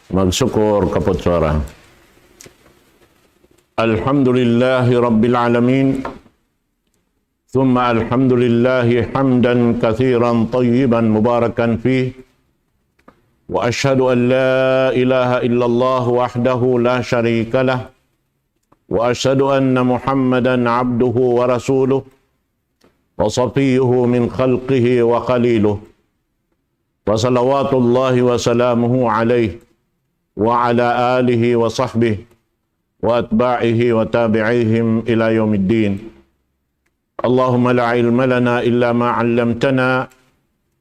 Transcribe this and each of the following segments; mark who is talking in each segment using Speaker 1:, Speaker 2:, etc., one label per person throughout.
Speaker 1: Magsyukur kapot suara. Alhamdulillahi Rabbil Alamin. Thumma alhamdulillahi hamdan kathiran tayyiban mubarakan fih. Wa ashhadu an la ilaha illallah wahdahu la syarika lah. Wa ashhadu anna Muhammadan abduhu wa rasuluh. Wa safiyuhu min khalqihi wa khaliluh. Wa salawatullahi wa salamuhu alaihi. Wa ala alihi wa sahbihi wa atba'ihi wa tabi'ihim ila yaumiddin. Allahumma la ilma lana illa ma 'allamtana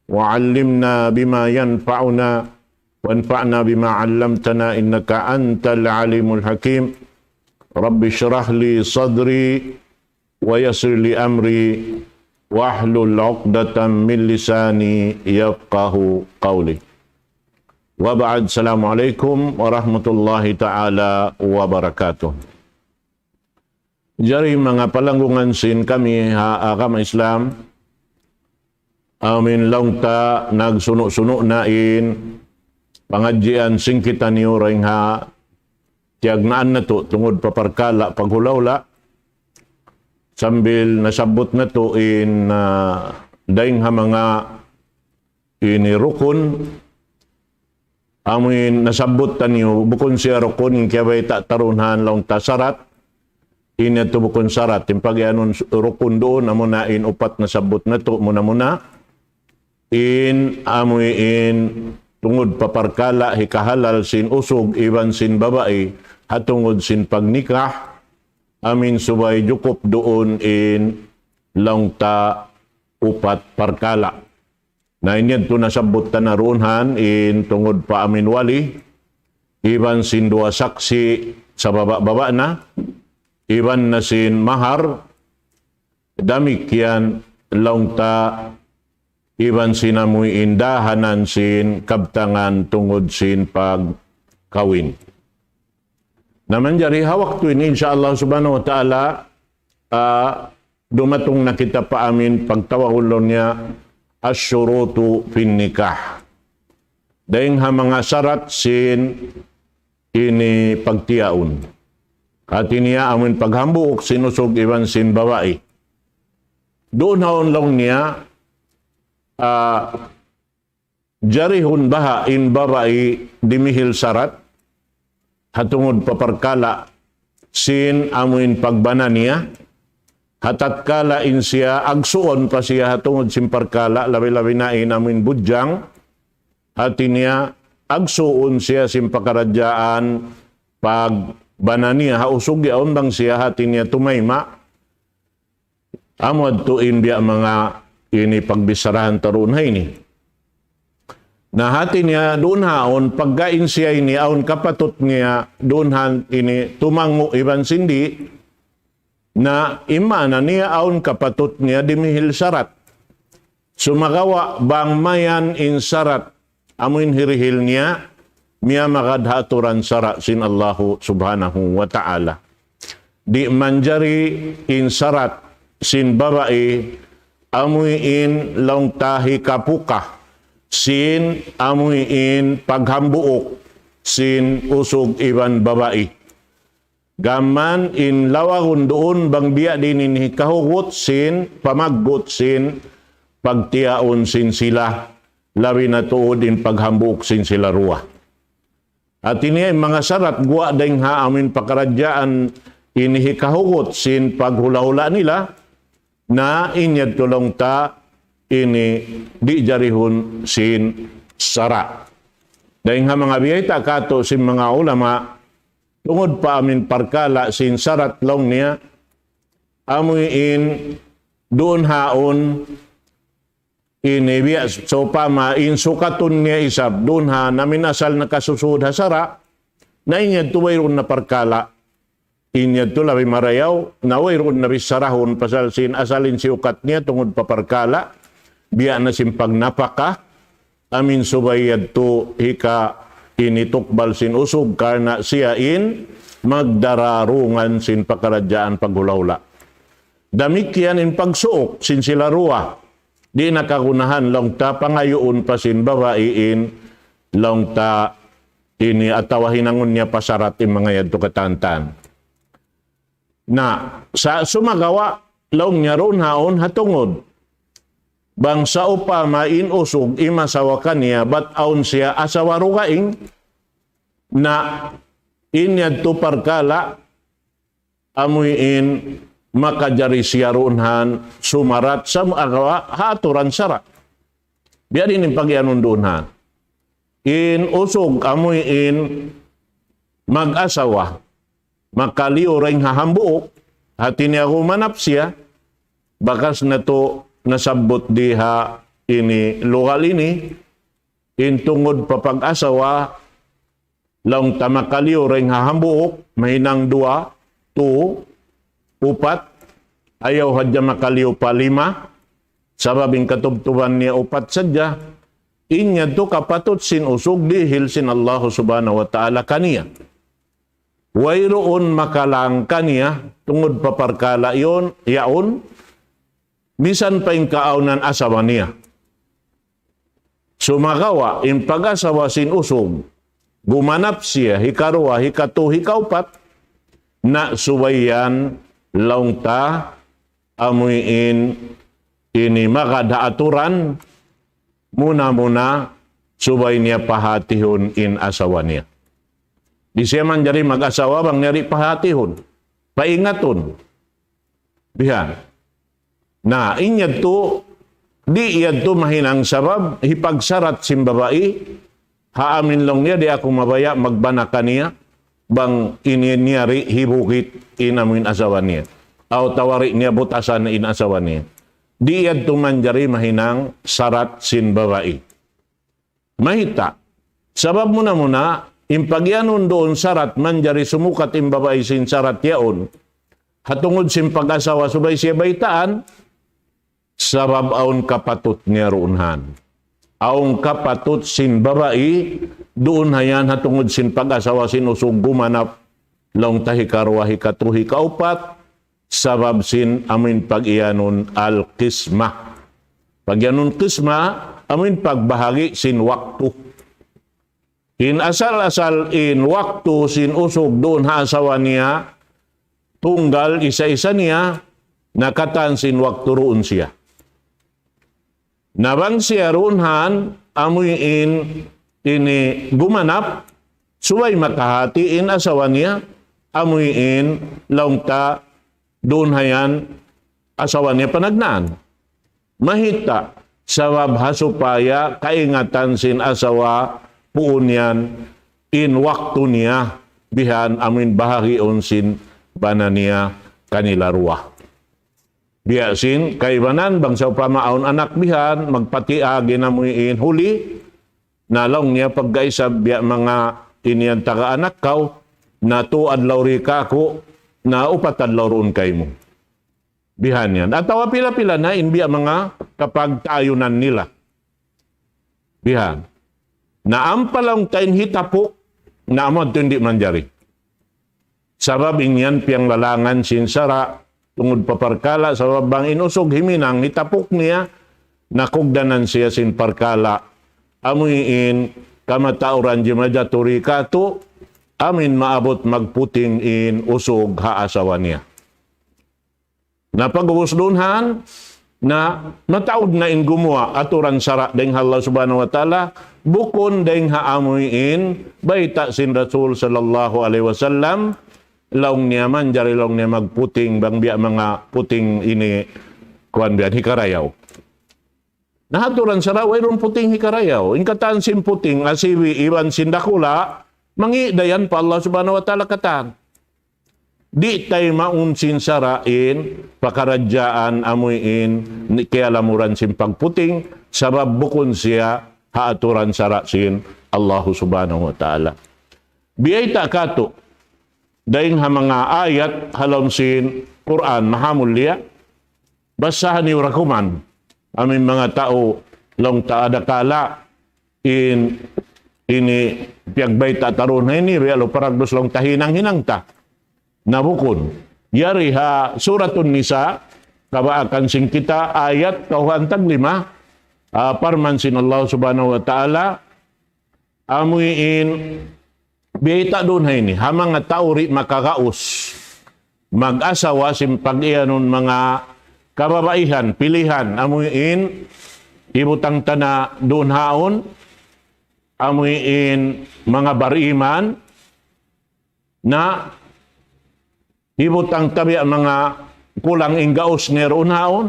Speaker 1: wa 'allimna bima yanfa'una wa anfa'na bima 'allamtana innaka antal alimul hakim. Rabbi shrah li sadri wa yassir li amri wahlul 'uqdatam min lisani yafqahu qawli. Wa ba'd, assalamualaikum warahmatullahi ta'ala wabarakatuh. Jari mga palanggungan sin kami agama Islam, amin lang ta nagsuno-suno nain pangadjian sing kita niyo ring ha tiagnaan na to tungod paparkala paghulawla sambil nasabot na to in daing ha mga inirukon. Amin nasabot tanyo bukon siya rukun kaya bay tarunhan lang tasarat ina to bukon sarat timpag anon rukun doon amo na in upat nasabot na to muna in amoy in tungod paparkala hikahalal sin usog iban sin babae hatungod sin pagnikah amin subay jukop doon in lang ta upat parkala. Na inyan to nasabot ta narunhan in tungod pa amin wali, iban sin dua saksi sa baba na, iban na sin mahar, damik yan laung ta, iban sin amoy indahanan sin kabtangan tungod sin pagkawin. Naman jari hawak to ini insyaallah subhanahu wa ta'ala dumatong na kita pa amin pagtawahulon niya asyurutu fin nikah. Daing ha mga syarat sin ini pagtiaon. Kati niya amin paghambuok sinusog iban sin babae. Doon haon lang niya jarihun baha in babae dimihil syarat hatungod paparkala sin amin pagbana niya. Hatat kala in siya agsuon pa siya hatungod simparkala labi-labi na inamin budyang hati niya agsuon siya simpakaradyaan pag bananiya hausog yaon bang siya hati niya tumayma amod tuin biya mga ini pagbisarahan tarun ini na hati niya doon haon paggain siya ini aon kapatot niya doon ini tumango iban sindi na imana niya aun kapatot niya dimihil syarat. Sumagawa bang mayan in syarat amuin hirihil niya miya makadhaturan syarat sin Allahu subhanahu wa ta'ala. Di manjari in syarat sin babae amuy in laung tahi kapuka sin amuy in paghambuok sin usog iban babae. Gaman in lawagon doon bang biya din in kahugot sin pamaggot sin pagtiaon sin sila labi na tuod in paghambuk sin sila ruwa. At ini mga sarat guwa ding ha amin pakaradyaan in hikahugot sin paghula-hula nila na inyad tulong ta ini di jarihun sin sara. Dahing ha mga biyayta kato sin mga ulama tungod pa amin parkala sin sarat long niya amoy in doon haon inibiya so pama in sukatun niya isab doon ha namin asal nakasusud ha sara na inyad tuwayron na parkala inyad to labi marayaw na wayron na bisarahon pasal sin asalin si ukat niya tungod pa parkala biya na simpag napaka amin subayad to hika initukbal sin usog karena siya in magdararungan sin pakaradyaan paghulawla. Damikyan in pagsuok sin sila ruwa. Di nakakunahan lang ta pangayoon pa sin babae in lang ta ini atawa hinangon niya pasarat yung mga yadto katantan. Na sa sumagawa laong niya ron haon hatungod. Bang sa upa mainusog imasawa kaniya bat aon siya asawa rugaing na inyad to parkala amuin makajari siya runhan sumarat sa agawa haturan sara. Biya din yung pagyanon doon ha. In usog amuin mag-asawa makaliw ring hahambuok hati niya humanap siya bakas na to nasabot diha ini lugal ini intungod papag-asawa lang tamakaliw ring hahambuok mahinang 2, 4 ayaw hadya makaliw pa 5 sababing katubtuban niya 4 sadya inya to kapatot sinusog dihil sin Allah subhanahu wa ta'ala kaniya wayroon makalang kaniya tungod paparkala yon yaon bisan pa yung kaaunan asawa niya. Sumagawa, in pag-asawa sinusog, gumanap siya, hikaruwa, hikatu, hikaupat, na suwayan laungta, amuin, ini makadaaturan, muna-muna, subay niya pahatihon in asawa niya. Di siya man jari mag-asawa, bang nyari pahatihon, paingaton. Bihan. Na inyad to, di iyad to mahinang sabab, hipagsarat sim babae, haamin lang niya, di ako mabaya, magbana kaniya, bang ininyari hibukit inamin asawa niya. Aw tawari niya butasan na inasawa niya. Di iyad to manjari mahinang sarat sin babae. Mahita, sabab muna, impagyanon doon sarat, manjari sumukat im babae sin sarat yaon, hatungod sin pag-asawa subay siya baitaan, sabab aon kapatut niya runhan. Aon kapatut sin babae, doon hayan hatungod sin pag-asawa sinusog gumanap, long tahikarwa hikatuhi kaupat, sabab sin amin pag-iyanon al-kisma. Pag-iyanon kisma, amin pagbahagi sin waktu. In asal-asal in waktu sin usog doon ha asawa niya, tunggal isa-isa niya, nakatan sin waktu roon siya. Nabang siya runhan, amuin ini gumanap, suway makahatiin asawa niya, amuin laungta doon hayan asawa niya panagnaan. Mahita, sabab hasupaya kaingatan sin asawa puun yan in waktu niya, bihan amin bahagion sin bana niya kanila ruwa. Biasin, kaibanan, bangsa pamaon anak bihan, magpatiagi na muin huli, nalong niya pagkaisa biya mga iniyan taga-anak kaw, na tuad lauri ka ako, na upatad lauroon kay mo. Bihan yan. At tawa pila-pila na, inbiya mga kapagtayunan nila. Bihan. Naampalang tayin hitapok, naamod ito hindi manjari. Sabab ingyan piyang lalangan sinsara, tungod paparkala sa babang inusog himinang nitapok niya nakugdanan siya sin parkala amuin kamatauran di majaturi kato amin maabot magputing in usog ha asawa niya. Napag-uusdunhan na mataod na in gumawa aturan sara deng Allah subhanahu wa ta'ala bukon deng haamuin baita sin Rasul sallallahu alaihi wasallam laong niya man, jari laong niya magputing, bang biya mga puting ini, kuan biyan, hikarayaw. Nahaturan sa raway ron puting hikarayaw. Ingkatan sin puting, asiwi, iwan sin dakula, mangidayan pa Allah subhanahu wa ta'ala katan. Di tayo maunsin sarain, pakaradyaan, amuin, kaya lamuran sin pagputing, sabab bukon siya, haaturan sara sin Allah subhanahu wa ta'ala. Biyay ta kato, daing ha mga ayat halom sin Quran mahamulya basahan ni rakuman amin mga tao long taada kala ini piagbay ta taron ini realo paragdos long tahinang hinangta nabukon yari ha suratun nisa kabaakan sin kita ayat kauhantag 5 parman sin Allah subhanahu wa ta'ala amuin biyita doon hay ni, hamang nga tao ri makakaos, mag-asawa simpag iyanon mga kababaihan, pilihan, amuin, ibutang tana doon haon, amuin mga bariman, na ibutang tabi ang mga kulang inggaos nga roon haon,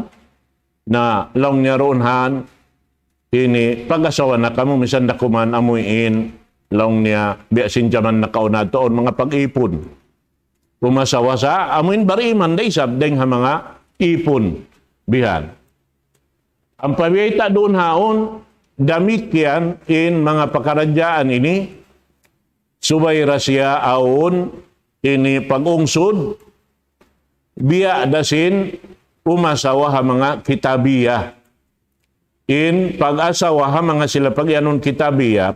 Speaker 1: na lang niya roon han, ini pag-asawa na kamo, misan na kuman amuin, lang niya, biasin jaman na kaunad toon, mga pag-ipon. Pumasawa sa amuin bariman, day sabdeng ha mga ipon, bihan. Ang pabiyita doon haon, damit yan in mga pakaradyaan ini, subay rasya aon, ini pag-ungsod, biya dasin, umasawa ha mga kitabiya. In pag-asawa ha mga sila pagyanon kitabiya,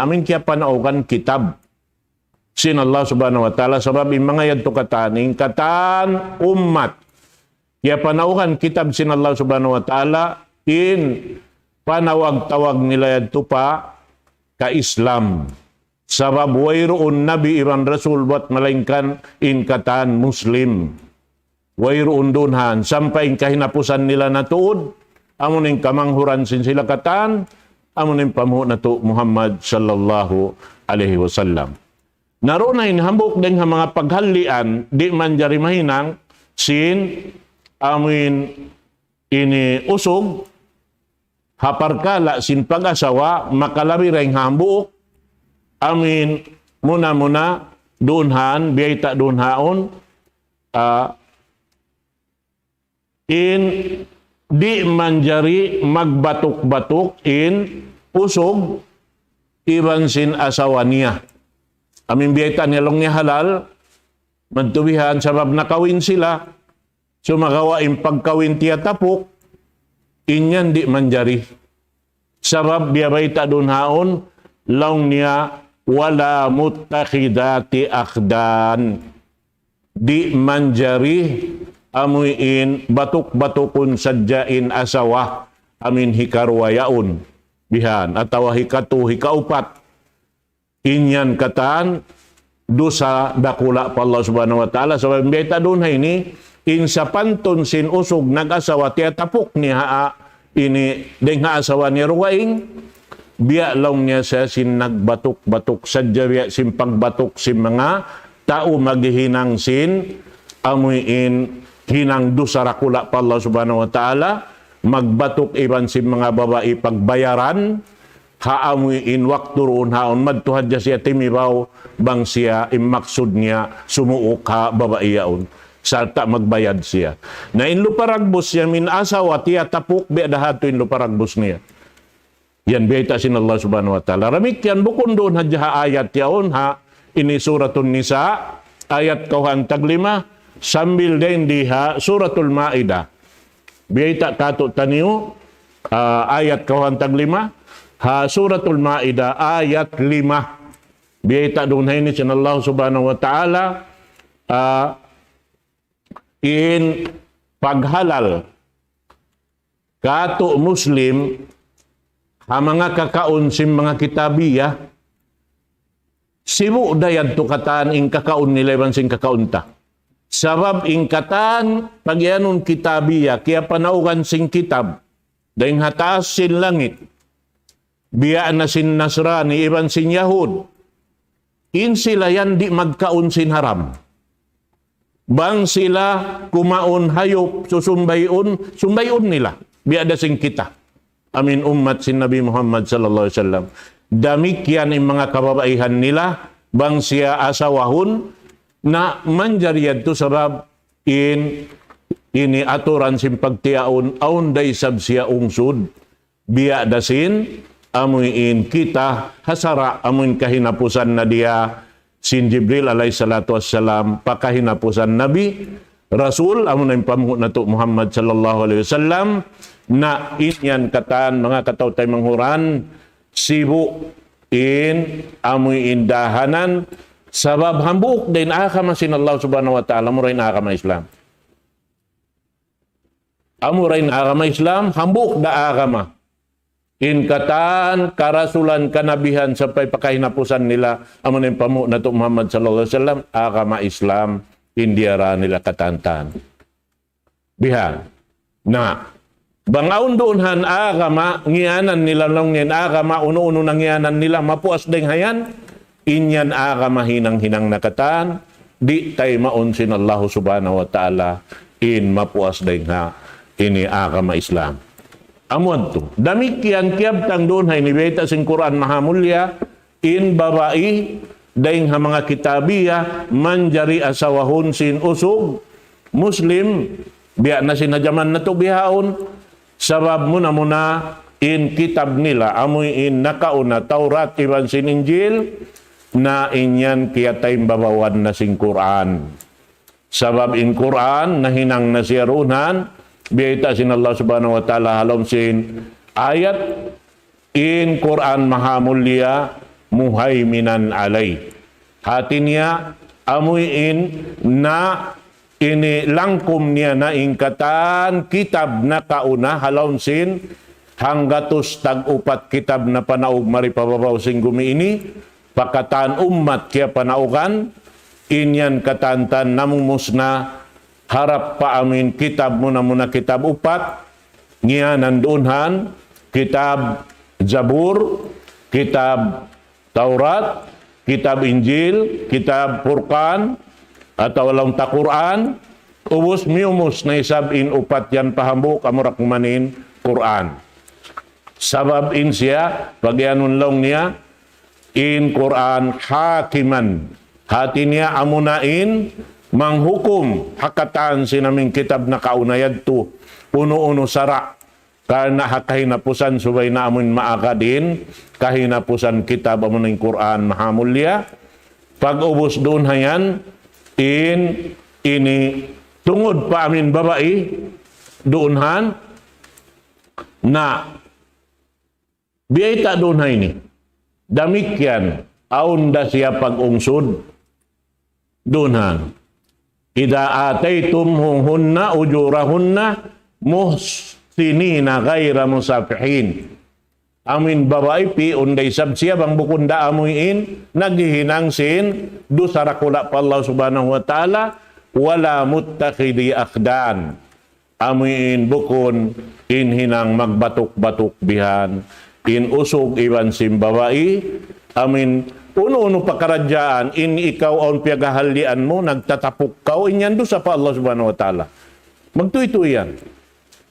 Speaker 1: amin kaya panaukan kitab. Sin Allah subhanahu wa ta'ala, sabab in mga yadto kataning, katan ummat. Kaya panaukan kitab sin Allah subhanahu wa ta'ala, in panawag-tawag nila yadto pa ka Islam. Sabab wayroon nabi iban rasul buat malaingkan in katan Muslim. Wayroon dunhan, sampay kahinapusan nila na tuod, amuning kamanghuran sin sila katan, amuning pamuho na to Muhammad sallallahu alaihi wasallam. Naroon na inhambok din ang mga paghalian, di man jari mahinang, sin amin ini usog, haparkala sin pag-asawa, makalabi rin hambuk, amin muna dunhan, biyayta dunhaon, in di manjari magbatok-batok in usog iban sin asawa niya. Amin biyayta nilong niya halal, magtubihan sabab nakawin sila, sumagawa in pagkawin tiya tapok, inyan di manjari. Sabab biyayta dun haon, laong niya wala mutakhidati akhdan. Di manjari amuin batuk-batukun sadyain asawa amin hikarwayaun bihan atawa hikatu hikaupat inyan katan dosa dakula pa Allah subhanahu wa ta'ala. So beta doon ini in sa panton sin usog nag-asawa tiya tapok ni haa ini deng asawa ni ruwaing biya lang niya sa sin nagbatuk-batuk sadya biya sin pagbatuk sin mga tao maghihinang sin amuin hinang dosa rakula pa Allah subhanahu wa ta'ala, magbatok iban si mga babae pagbayaran, haamuin waktu roon haon, madtuhad siya timibaw, bang siya imaksud niya, sumuok ha babae yaon. Sarta magbayad siya. Na inluparagbos siya, min asawa, tiya tapok, biadahato inluparagbos niya. Yan, biyayta sin Allah subhanahu wa ta'ala. Ramik yan, bukon doon hadya ayat yaon ha, ini suratun nisa, ayat kauhan taglima, sambil din diha suratul Ma'idah. Biyayta kato taniyo ayat kahantag 5 ha suratul Ma'idah ayat 5. Biyayta doon ini sin Allah subhanahu wa ta'ala in paghalal kato Muslim ha mga kakaon sim mga kitabiya simu dayan to kataan ing kakaon nila iban sing kakaunta. Sabab ingkatan pagyanon kitabiya, kaya panaugan sing kitab, dahing hataas sin langit, biya na sin Nasrani, iban sin Yahud, in sila yan di magkaon sin haram. Bang sila kumaon hayop, sumbayon nila, biya da sing kita. Amin ummat sin Nabi Muhammad sallallahu alaihi wasallam. Damikyan ang mga kababaihan nila, bang siya asawahon, na manjariyad to sabab ini aturan sim pagtiaon aun day sab siya ungsod biya dasin amuin kita hasara amuin kahinapusan na dia sin Jibril alayhi salatu wassalam pakahinapusan Nabi Rasul amun pamuho na to Muhammad sallallahu alaihi wasallam na inyan katan mga kataw tay manghuran sibu in amuin dahanan sabab hambuk din akama sin Allah subhanahu wa ta'ala murain akama Islam. Amurain akama Islam, hambuk da akama. Inkatan, karasulan, kanabihan sampai pakahinapusan nila amon yung pamu na to Muhammad sallallahu alaihi wasallam agama Islam indiyara nila katantan. Bihan na bangaon doonhan agama ngianan nila longin agama uno-uno nang ngianan nila mapuas deng hayan inyan agama hinang-hinang nakatan di tay maunsin Allah subhanahu wa ta'ala in mapuas deng ha ini agama Islam. Amon to. Damikian kiabtang doon hay nibeta sing Quran mahamulya in babai daing ha mga kitabiya manjari asawahon sin usog Muslim biya na sinajaman na to bihaon sabab muna in kitab nila amoy in nakauna Taurat iban sin Injil na inyan kiyatay babawan na sing Quran. Sabab in Quran nahinang na siya runan biya sin Allah subhanahu wa ta'ala halom sin ayat in Quran mahamulya muhaiminan alay. Hati niya amoy in na ini langkum niya na ingkatan kitab na kauna halom sin hanggatos tag-upat kitab na panaog maripababaw sing gumi ini pakatan umat kaya panaugan inyan katantan namumusna harap pa amin kitab muna kitab upat ngianan doonhan kitab Zabur, kitab Taurat, kitab Injil, kitab Furqan atau walang ta-Quran ubos miumus na isab in upat yan pahambuk amurak manin Quran. Sabab in siya pagyanon long niya in Quran hakiman hati niya amunain manghukum hakatan sinaming kitab na kaunayad to uno-uno sara karena hakahinapusan subay na amun maakadin kahinapusan kitab amun ng Quran mahamulya pag-ubos doon hayan in ini tungod pa amin babae doonhan na biyayta doon hay ni damikyan aunda siya pag-ungsod doonhan ida ataytumhunna ujurahunna muhsinina ghaira musafihin. Amin babae pi unday sabsiya bang bukunda amuin naghihinang sin do sarakula pa Allah subhanahu wa ta'ala wala muttakhidi akhdan. Amuin bukon in hinang magbatok-batok bihan in usog iban sim babae amin uno-uno pakaradyaan in ikaw on piyagahalian mo nagtatapok ka inyan do sa pa Allah subhanahu wa ta'ala magtuy-tuyan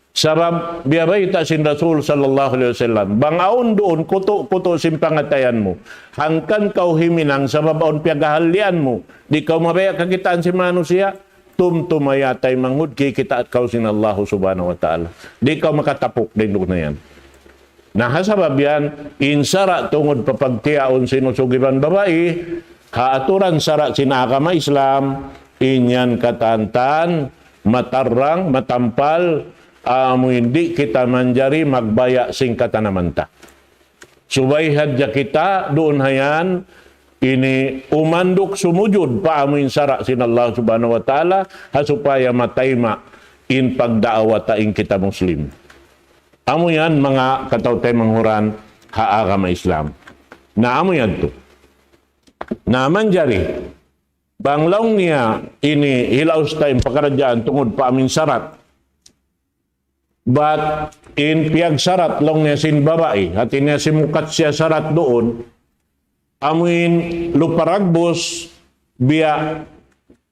Speaker 1: sabab biyabay ta sin Rasul sallallahu alaihi wasallam bangaon doon kuto simpangatayan mo hangkan kau himinang sabab on piyagahalian mo di kau mabaya kakitaan si manusia tumtumayatay mangud kita at kau sin Allah subhanahu wa ta'ala di kau makatapok din doon na yan. Nahasabab yan, insara tungod papagtiaon sinusugiban babae, haaturan sara sinagama Islam, inyan katantan, matarang, matampal, hindi kita manjari magbaya sing katanamanta. Subay hadya kita, doon hayan, ini umandok sumujud pa amin sara sin Allah subhanahu wa ta'ala, hasupaya matayma in pagdaawa taing kita Muslim. Amo yan mga katawtay manghuran haagama Islam. Na amo yan to. Na manjari, banglong niya ini hilaus tayong pakaradyaan tungod pa amin sarat. But in piyag sarat long niya sin babae, at niya simukat siya sarat doon, amuin luparagbos biya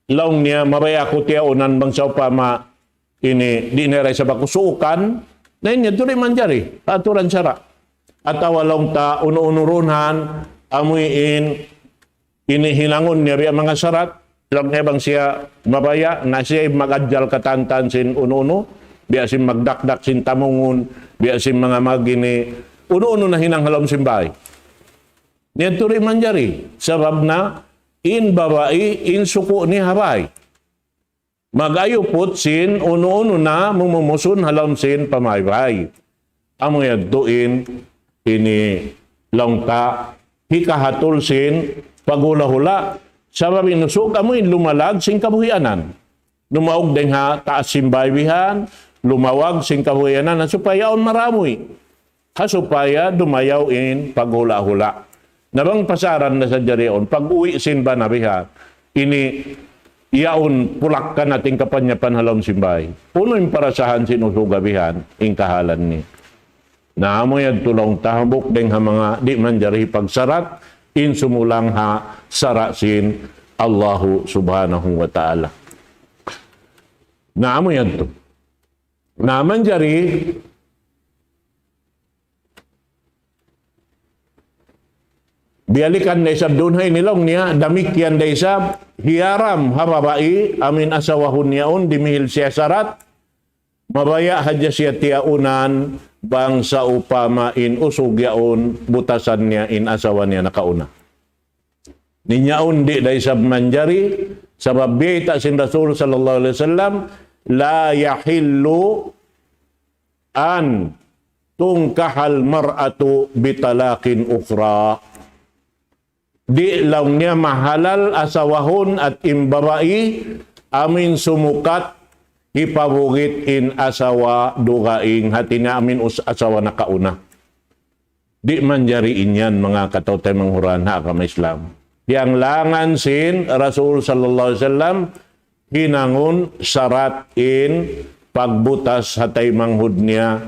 Speaker 1: long niya mabaya ko tiya unan bang sa upama ini dineray sa bakusukan, na inya tuloy manjari, aturan sara. At awalong ta uno-unurunhan, amuin inihilangon niya biya mga sarat, lang niya bang siya mabaya, na siya magadjal katantan sin uno-uno, biya sin magdakdak sin tamungun, biya sin mga magini, uno-uno na hinanghalom simbay. Niya tuloy manjari, sabab na in babae, in suko ni habay. Magayupot sin uno-uno na mumumusun halam sin pamaybay. Amo yagduin ini longta hikahatol sin pagula-hula sabab inusog amoy lumalag sin kabuhianan. Lumaog deng ha taas sin baybihan, lumawag sin kabuhianan na supayaon maramoy. hasupaya dumayaw in paghula-hula. Nabang pasaran na sa jarion, pag uwi simba na biha, ini iyaon pulak ka nating kapanyapan halong simbay. Puno yung parasahan sinusugabihan, ing kahalan ni. Naamoy ang tulong tahabok deng ha mga di man jari pagsarat, in sumulang ha sarasin Allahu subhanahu wa ta'ala. Naamoy yan to. Naman jari, bialikan na isab dunhay nilong niya, damikyan na isab, hiyaram hababai, amin asawahun niyaon, dimihil siya sarat, mabaya hadya siya tiyaunan, bang sa upama in usog yaon, butasan niya in asawa niya nakauna. Ninyaon di da isab manjari, sabab bita sin Rasul sallallahu alaihi wasallam, la yahillu an tungkahal mar'atu bitalakin ukhra. Di lang niya mahalal asawahon at imbabai amin sumukat ipabugit in asawa dugaing hati niya amin asawa na kauna. Di man jariin yan mga katawtay manghuran ha kama Islam. Yang langan sin Rasul sallallahu alaihi wasallam hinangon syarat in pagbutas hatay manghud niya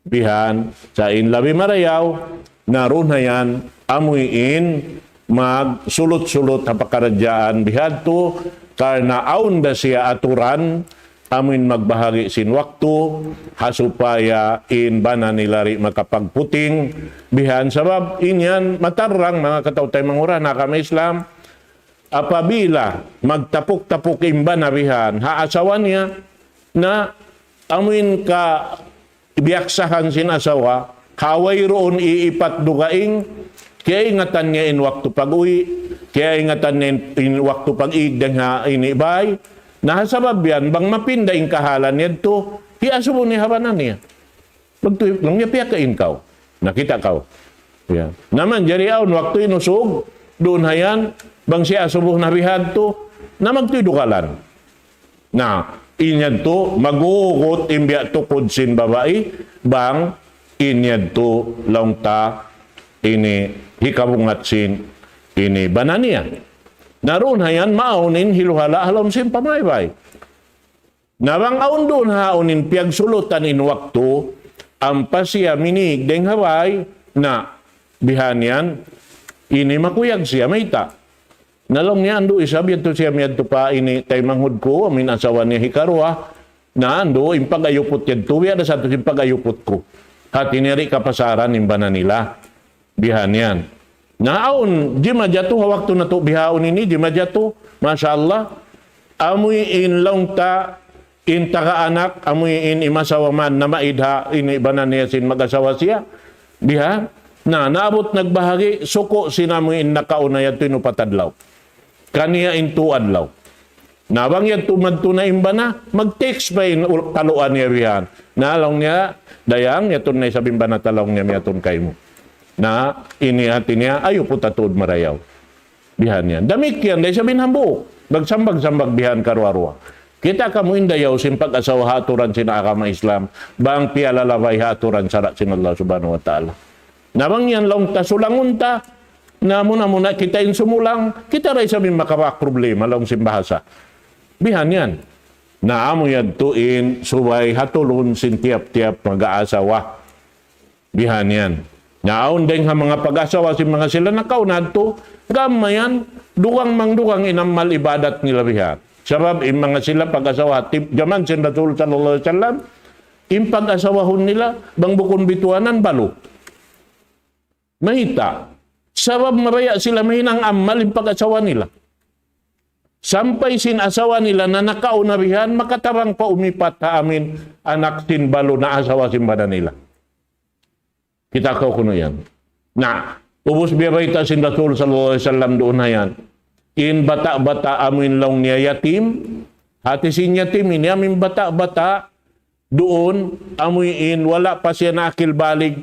Speaker 1: bihan sa in labi marayaw naroon na yan amuin magsulot-sulot ha pakaradyaan bihadto karna aun da siya aturan amin magbahagi sin waktu hasupaya in bana nilari makapagputing bihan sabab inyan matarang mga katawtay mangura na kami Islam apabila magtapok-tapok imba na bihan haasawa niya na amin ka biyaksahan sin asawa kaway roon iipat dugaing kaya ingatan niya in waktu pag-uwi kaya ingatan niya in waktu pag-igdang ha inibay nahasabab yan, bang mapinda yung kahalan niya ito, hiasubo ni habanan niya. Pagtuyok lang niya, piyakain kau. Nakita kau. Yan. Naman, jari aon, waktu inusog, doon hayan, bang siya asubo na bihad to, na magtuydukalan. Na, inyad to, mag-uukot, imbya to kudsin babae, bang inyad to, laungta, ini, hikabungatsin, ini, bananiya. Naroon hayan maunin hiluhala halom sin pamaybay. Nabang aun doon haunin piyag sulutan in waktu ang pasya minig deng haway na bihanyan ini makuyag siya mayta. Nalong niya ando isab yato siya miyadto pa ini tay manghud ko amin asawa niya hikarwa na ando impagayupot yadto ada satu impagayupot ko. At iniri kapasaran imbana nila bihanyan. Naon, di majato waktu na to bihaon ini, di majato, Masya Allah, amoy in lang ta, in taga-anak, amoy in imasawaman na maidha, in ibanan niya sin mag-asawa siya, biha, na naabot nagbahagi, suko sinamoy in nakauna yan tinupatadlaw. Kaniya in tuadlaw. Nabang yan tumadto na imbana, mag-text pa in kaluan niya bihan. Nalong niya, dayang, yatun na isabing ba na talong niya, yatun kay mo. Na inihati niya, ayo po tatod marayaw. Bihan yan. Damik yan, dahil sabihin hambo. Magsambag-sambag bihan karwarwa. Kita kamu indayaw sin pag-asawa haturan sin akama Islam. Bang pialalabay haturan sarat sin Allah subhanahu wa ta'ala. Nabang yan lang tasulangon ta. Na muna-muna kita in sumulang. Kita rin sabihin makapak problema lang sin bahasa. Bihan yan. Naamo yan tuin subay hatulun sin tiap-tiap mag-aasawa. Bihan yan. Naon din ha mga pag-asawa si mga sila nakaunad to, gamayan, duwang inamal ibadat nila bihat. Sabab, yung mga sila pag-asawa, jaman sin Rasul sallallahu alaihi wasallam, yung pag-asawahon nila, bang bukon bituanan, balo. Mahita. Sabab maraya sila mahinang amal yung pag-asawa nila. Sampay sin asawa nila na nakaunabihan, makatarang pa umipat ha amin anak sin balo na asawa sin bada nila. Kita kau kuno yan. Na, ubos biyabaita sin Rasul sallallahu alaihi wasallam doon na yan. In bata-bata amin lang niya yatim. Hati sin yatim ini amin bata-bata doon amin wala pa siya nakil balig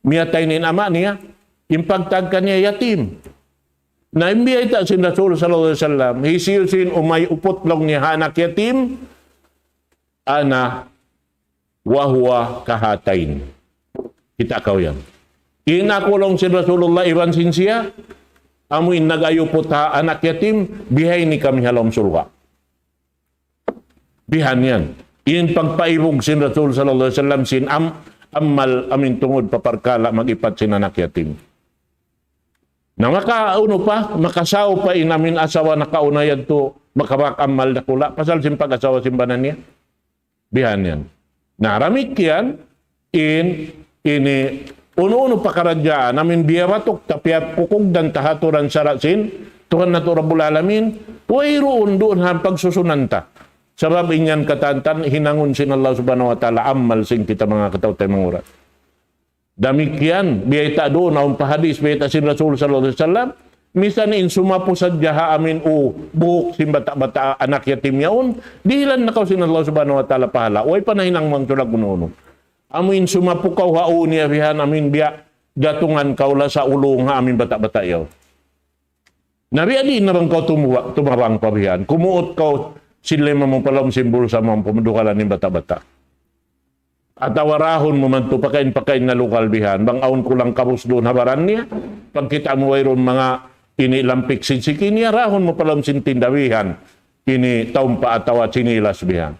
Speaker 1: miyatay nin ama niya. Impagtagkan niya yatim. Na imbiyata sin Rasul sallallahu alaihi wasallam. Hisiyo sin umay upot lang niya anak yatim. Ana wahwa kahatain. Kita kau yan. Inakulong si Rasulullah iban sinsiya, amuin nagayo po ta anak yatim, bihay ni kami halom sulwa. Bihan yan. In pagpaibog si Rasul sallallahu alaihi wasallam sin amal amin tungod paparkala magipat sin anak yatim. Na makauno pa, makasaw pa inamin asawa nakaunayad to, makabakamal na kula, pasal sin pag-asawa simbanan niya. Bihan yan. Naramik yan, ini uno-uno pakaradyaan, namin biyawatok, tapiyat kukog dan tahaturan sarasin, Tuhan na to Rabbul Alamin, wayroon doon han pagsusunanta. Sabab inyan katantan, hinangon sin Allah subhanahu wa ta'ala, amal sin kita mga katawtay mangurat. Damikian, biyayta doon, naon pahadis, biyayta sin Rasul sallallahu alaihi wasallam, misan in sumapo sadyaha amin buhok sin bata-bata anak yatim yaon, dihilan na kaw sin Allah subhanahu wa ta'ala pahala, way panahinang mang tulag kuno. Amin sumapo kaw hao niya bihan, amin biya gatungan kaula sa ulo nga amin bata-bata yaw. Nabi adi na bang kau tumabang pabihan, kumuot kau sila mo palam simbol sa mga pumudukalan ng bata-bata. At awarahon mo man ito pakain-pakain na lokal bihan. Bang aon ko lang kabus doon habaran niya. Pagkita mo mayroon mga inilampik sinsikin niya, rahon mo palam sintindawihan. Ini taong paatawa sinilas bihan.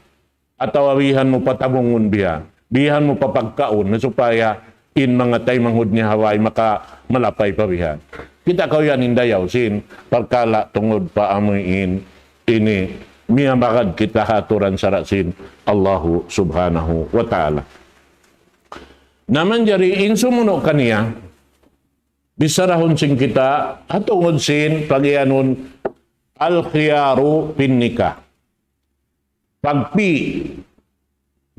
Speaker 1: Atawawihan mo patabungon bihan. Bihan mo papagkaon na supaya in mga taymanghod niya Hawaii maka malapay pa bihan. Kita kau yan indayaw sin pagkala tungod pa amuin ini miyambagad kita haturan sarasin Allahu subhanahu wa ta'ala. Naman jari insumuno kaniya, bisarahon sin kita, atungod sin pagyanon al-khiyaru pinnika. Pagpi,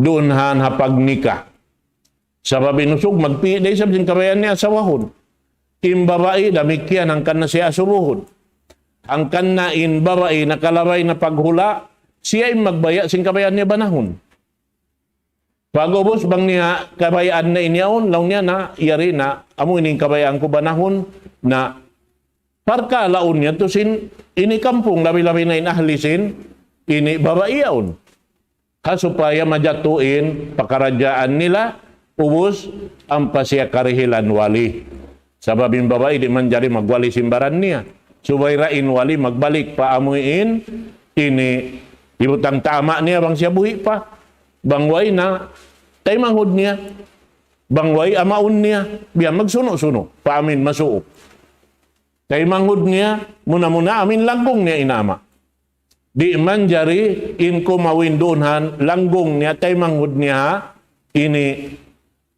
Speaker 1: dunhan hapag nika. Sabab inusog, magpi, dahil sabihin kabayan niya asawahon. Imbabae, damikyan ang kan na siya asuruhon. Ang kanain babae na kalabay na paghula, siya ay magbaya sing kabayan niya banahon. Pagubos bang niya kabayaan na inyaon, lang niya na yari na amo ining kabayaan ko banahon na parka laon niya to sin ini kampung labi-labi na inahlisin ini babae yaon. Kasupaya majatuin pakaradyaan nila ubos ang pasya karihilan wali. Sababin babae di man jari magwali simbaran niya. Subayrain wali magbalik pa amuin ini ibutang tama niya bang siya buhi pa bangway na taymanghod niya bangway amaun niya biya magsuno-suno pa amin masuop taymanghod niya muna-muna amin langgong niya inama di man jari in ko mawin doonhan langgong niya taymanghod niya ini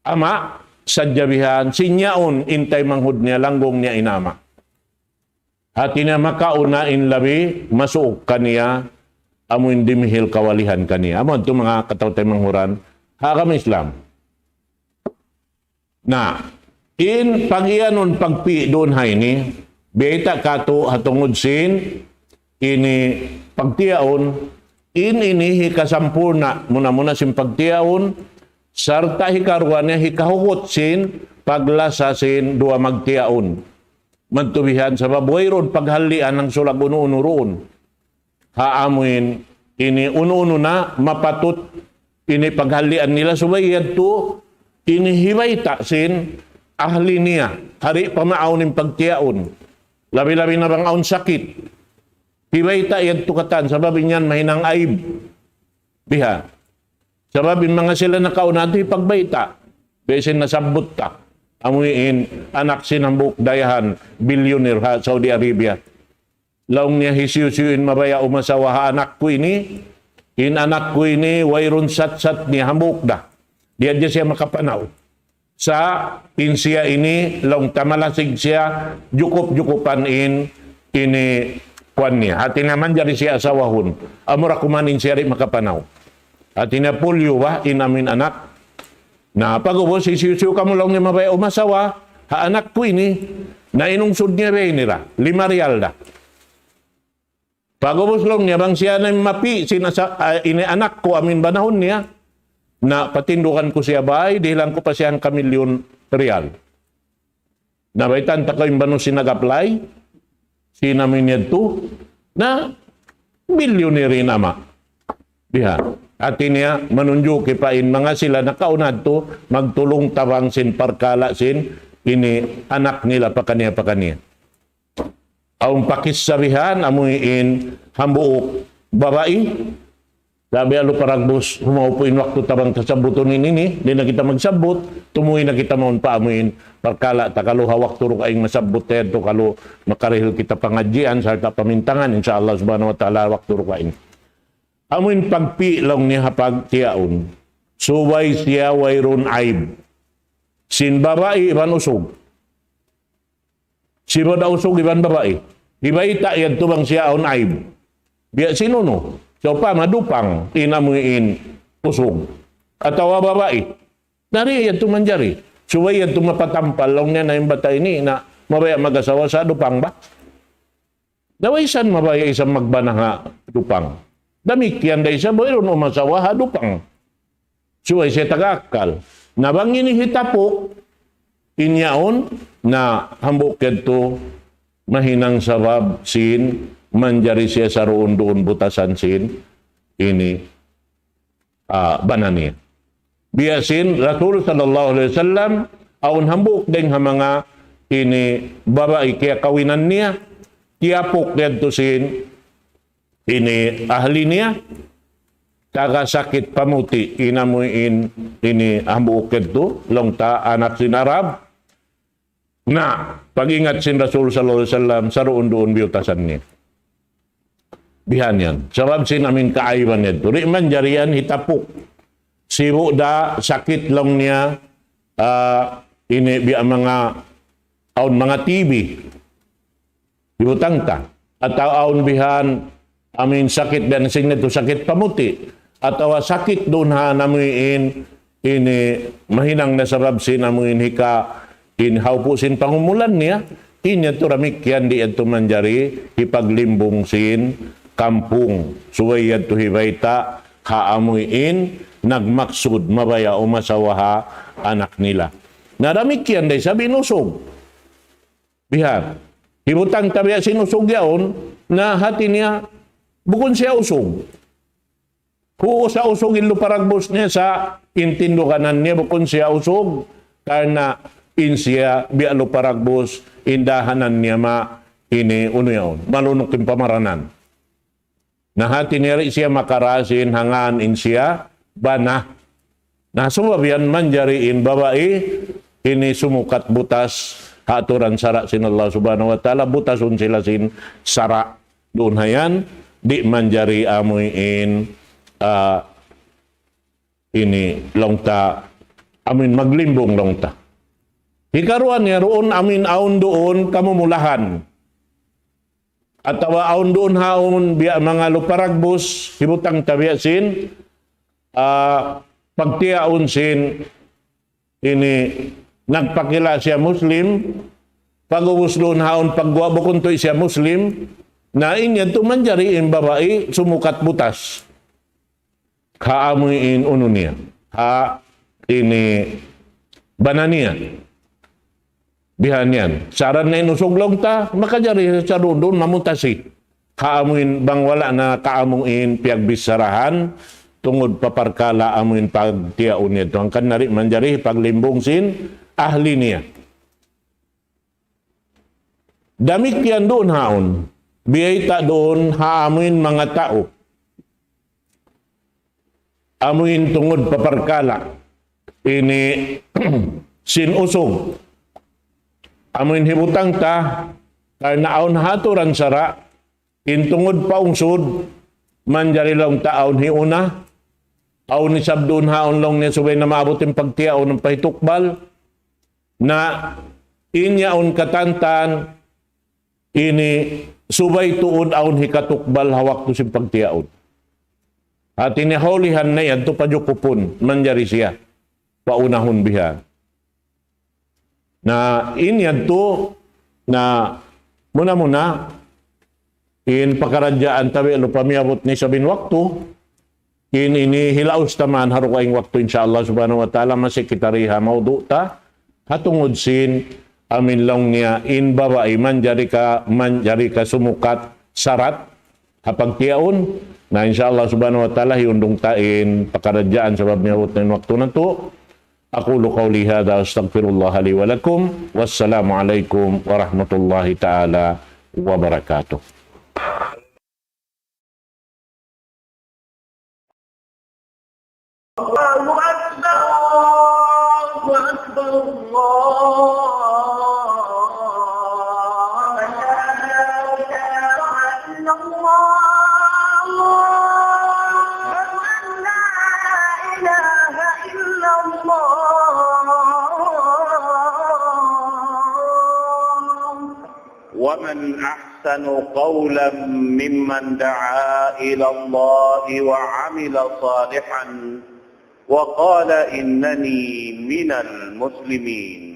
Speaker 1: ama sadyabihan sinyaon in taymanghod niya langgong niya inama. At ina makaunain labi, masuok kaniya, amuin dimihil kawalihan kaniya. Amo ito mga katawtay manghuran, hakam Islam. Na, in pag-ianon pagpi doon hay ni, beta kato hatungod sin, ini pagtiaon, ini hikasampurna, muna-muna sin pagtiaon, sarta hikarwan niya hikahukot sin, paglasa sin, dua magtiaon. Mantubihan sa babuhay ron paghalian ng sulag uno-uno roon. Haamuin ini uno-uno na mapatut ini paghalian nila subayad to ini hiway taksin ahli niya. Hari pamaaon ng pagtiyaon. Labi-labi na bang aon sakit. Hiway takyan tukatan sababin yan mahinang aib. Biha. Sababin mga sila nakaunado pagbayta. Besin nasabot ta. Amuin anak sinambuk dayahan bilyoner ha Saudi Arabia. Laong niya hisiu-siuin mabaya umasawa ha anak ko ini. In anak ko ini wayron sat-sat ni hambuk da. Diya siya makapanaw. Sa insiya ini laong tamalasig siya jukup-jukupan ini kwan niya. Hati naman jari siya asawahon. Amura kumanin siya rin makapanaw. Hati na pulyo ba inamin anak. Na pag-ubos, sisiw ka mo lang niya mabaya umasawa, ha anak ko ini, na inungsod niya rin nila, 5 real da. Pag-ubos lang niya, bang siya na mapi, ini anak ko, amin banahon niya, na patindukan ko siya bay, dihilan ko pa siya ang kamilyon real. Nabaitan ta ko yung bano sinag-apply, sinamin niya to, na milyonary nama. Diha. Ati niya manunjuk kipain mga sila nakaunad to magtulong tabang sin parkala sin ini anak nila pakaniya. Ang pakissabihan amuin hambuok babae. Sabi alo paragbos humaupuin waktu tabang kasabuton ini di na kita magsabot tumuin na kita maun paamuin parkala takalo hawak turo kaing masabot to kalo makarihil kita pangadjian sarta pamintangan insyaallah subhanahu wa taala waktu turo kaing amuin pagpilong ni hapag tiyaon suway siya wayron aib sin babae iban usog si bada usog iban babae ibaita yan tubang siya on aib biya sino no so pa madupang inamuin usog atawa babae dari yan tumanjari suway yan tumapatampal long niya na yung bata ini na mabaya mag-asawa sa dupang ba dawaysan mabaya isang magbana nga dupang damikyan day sa boyron umasawa ha dupang suway siya tagakal nabang inihitapok inyaon na hambok to mahinang sabab sin manjari siya sa roon doon butasan sin ini banani. Biyasin Rasul sallallahu alaihi wasallam aun hambuk deng mga ini babae kaya kawinan niya tiapok dito sin ini ahli niya taga sakit pamuti inamuin ini hambuk dito longta anak sin Arab na pagingat sin Rasul sallallahu alaihi wasallam sa roon doon butasan niya. Bihan yan. Sabab sin amin kaaywan nito. Riman jarian hitapok. Sibo da sakit lang niya ini biya mga aun mga TB. Ibutang ta. Atau aun bihan amin sakit dan sing nito sakit pamuti. Atau sakit doon ha namuin ini mahinang na sabab sin amuin hika in haupusin pangumulan niya. Inya to ramikyan di ito manjari hipaglimbong sin kampung suway to hibayta haamuin nagmaksud mabaya o masawaha anak nila. Naramik yan day sabi nusog. Bihar. Hibutang tabiya sinusog yaon na hati niya bukon siya usog. Kung sa usog iluparagbos niya sa intindukanan niya bukon siya usog karena insiya biya luparagbos indahanan niya ma ini uno yaon. Malunok yung pamaranan. Nahati niya siya makarasin hangan in siya bana. Nasumabian manjariin babae ini sumukat butas haturan sara sin Allah subhanahu wa ta'ala butasun sila sin sara doon hayan di manjari amuin ini longta amin maglimbong longta. Hikaruan niya roon amin aun doon kamumulahan. Atawa aun doon haon biya mga luparagbos hibutang tabiya sin pagtiaon sin ini nagpakila siya Muslim pag-ubos doon haon pagguwabo kuntoy siya Muslim na inyan tumanjari in babae sumukat butas kaamuin uno niya ha ini bananiya bihan yan. Saran na inusuglong ta, makajari sa doon mamutasi. Kaamuin bang wala na kaamuin piagbisarahan, tungod paparkala amuin pagtiaon niya. Ang kanari manjari paglimbong sin, ahli niya. Damik yan doon haon. Biyay ta doon haamuin mga tao. Amuin tungod paparkala. Ini sinusog. Amuin hibutang ta, karena aun haturan sara, intungod paungsod, manjari lang ta aun hiuna, aun ni sabdun haon lang niya subay na maabot yung pagtiaon ng pahitukbal, na inyaon katantan, ini subay tuod aun hikatukbal hawak to siyang pagtiaon. At inihaulihan na yan, to padyukupon, manjari siya, paunahon biha. Na inyan to na muna in pakaradyaan tabi pamiabot ni sabin waktu in ini hilaos taman haro kaing waktu insyaallah subhanahu wa taala masekretariha maudu ta hatungod sin amin lang niya in babae manjari ka sumukat sarat hapag tiaon Na insyaallah subhanahu wa ta'ala hiundong tain pakarajaan sebab nyawut na waktu na to. Aqulu qawli hadha astaghfirullah li wa lakum. Wassalamu alaikum warahmatullahi ta'ala wabarakatuh.
Speaker 2: Allahu Akbar, Allahu Akbar, Allah. ومن أحسن قولا ممن دعا إلى الله وعمل صالحا وقال إنني من المسلمين.